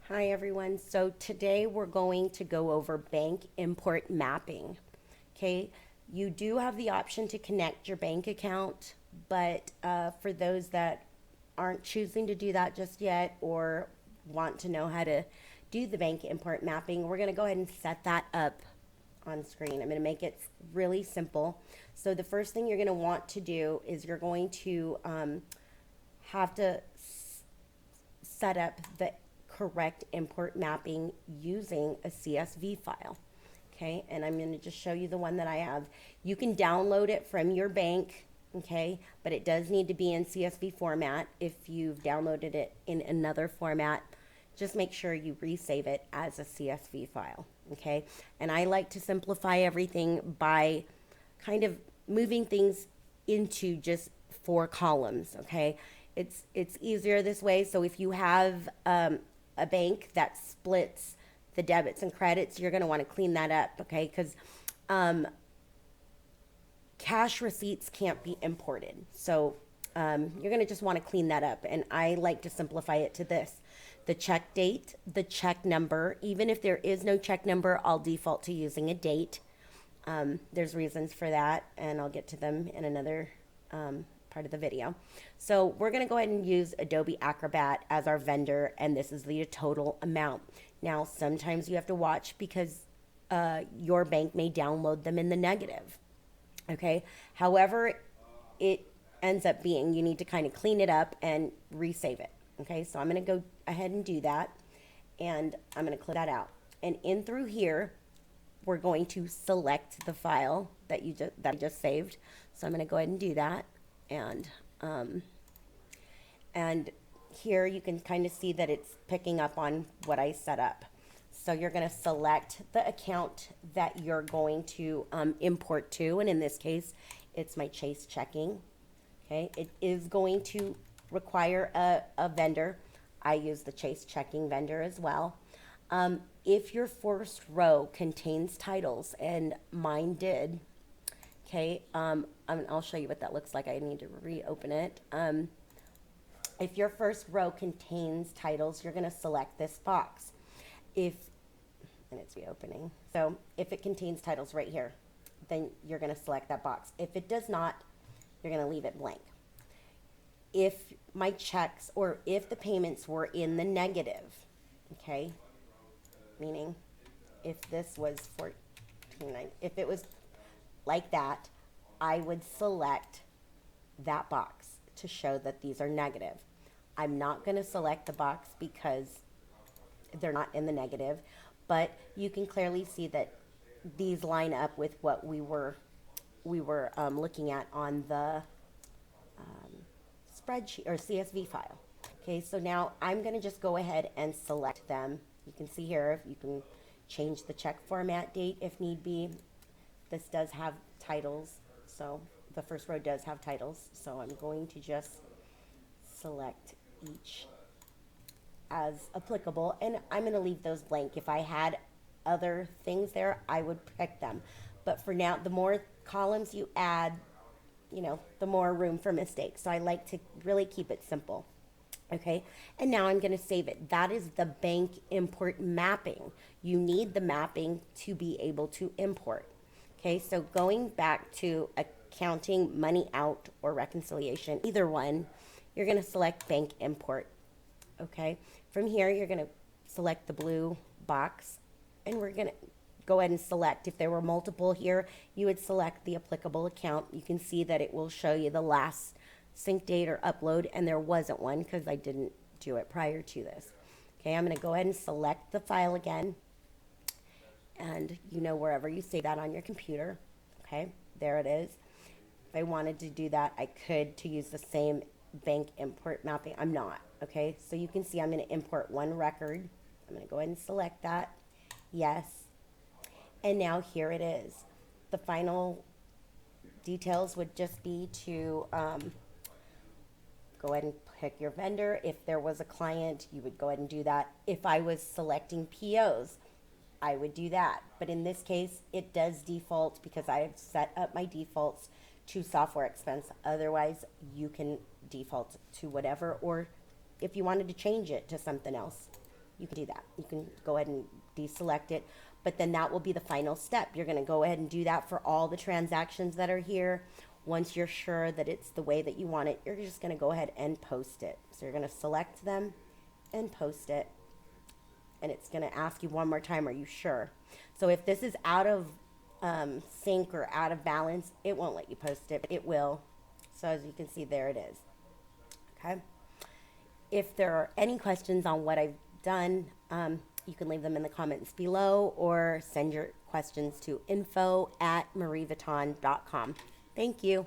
Hi everyone. So today we're going to go over bank import mapping. Okay, you do have the option to connect your bank account, but for those that aren't choosing to do that just yet or want to know how to do the bank import mapping, we're going to go ahead and set that up on screen. I'm going to make it really simple. So the first thing you're going to want to do is you're going to have to set up the correct import mapping using a CSV file. Okay, and I'm going to just show you the one that I have. You can download it from your bank, okay, but it does need to be in CSV format. If you've downloaded it in another format, just make sure you resave it as a CSV file, okay? And I like to simplify everything by kind of moving things into just 4 columns, okay? It's easier this way. So if you have a bank that splits the debits and credits, you're going to want to clean that up, okay? Because cash receipts can't be imported. So you're going to just want to clean that up. And I like to simplify it to this: the check date, the check number. Even if there is no check number, I'll default to using a date. There's reasons for that, and I'll get to them in another part of the video. So we're going to go ahead and use Adobe Acrobat as our vendor, and this is the total amount. Now, sometimes you have to watch because your bank may download them in the negative. Okay. However, it ends up being, you need to kind of clean it up and resave it. Okay. So I'm going to go ahead and do that, and I'm going to click that out. And in through here, we're going to select the file that I just saved. So I'm going to go ahead and do that. And here you can kind of see that it's picking up on what I set up. So you're going to select the account that you're going to import to, and in this case, it's my Chase checking. Okay, it is going to require a vendor. I use the Chase checking vendor as well. If your first row contains titles, and mine did, okay, I'll show you what that looks like. I need to reopen it. If your first row contains titles, you're going to select this box. And it's reopening. So if it contains titles right here, then you're going to select that box. If it does not, you're going to leave it blank. If my checks or if the payments were in the negative, okay, meaning if this was $14.9, if it was like that, I would select that box to show that these are negative. I'm not going to select the box because they're not in the negative, but you can clearly see that these line up with what we were looking at on the spreadsheet or CSV file. Okay, so now I'm going to just go ahead and select them. You can see here, you can change the check format date if need be. This does have titles, so the first row does have titles. So I'm going to just select each as applicable, and I'm going to leave those blank. If I had other things there, I would pick them. But for now, the more columns you add, the more room for mistakes. So I like to really keep it simple. Okay, and now I'm going to save it. That is the bank import mapping. You need the mapping to be able to import. Okay, so going back to accounting, money out, or reconciliation, either one, you're going to select bank import. Okay, from here, you're going to select the blue box, and we're going to go ahead and select. If there were multiple here, you would select the applicable account. You can see that it will show you the last sync date or upload, and there wasn't one because I didn't do it prior to this. Okay, I'm going to go ahead and select the file again, and wherever you save that on your computer. Okay, there it is. If I wanted to do that, I could to use the same bank import mapping. I'm not. Okay, so you can see I'm going to import one record. I'm going to go ahead and select that. Yes. And now here it is. The final details would just be to go ahead and pick your vendor. If there was a client, you would go ahead and do that. If I was selecting POs, I would do that. But in this case, it does default because I've set up my defaults to software expense. Otherwise, you can default to whatever, or if you wanted to change it to something else, you can do that. You can go ahead and deselect it, but then that will be the final step. You're going to go ahead and do that for all the transactions that are here. Once you're sure that it's the way that you want it, you're just going to go ahead and post it. So you're going to select them and post it. And it's going to ask you one more time, are you sure? So if this is out of sync or out of balance, it won't let you post it, but it will. So as you can see, there it is. Okay. If there are any questions on what I've done, you can leave them in the comments below or send your questions to info@mareevuitton.com. Thank you.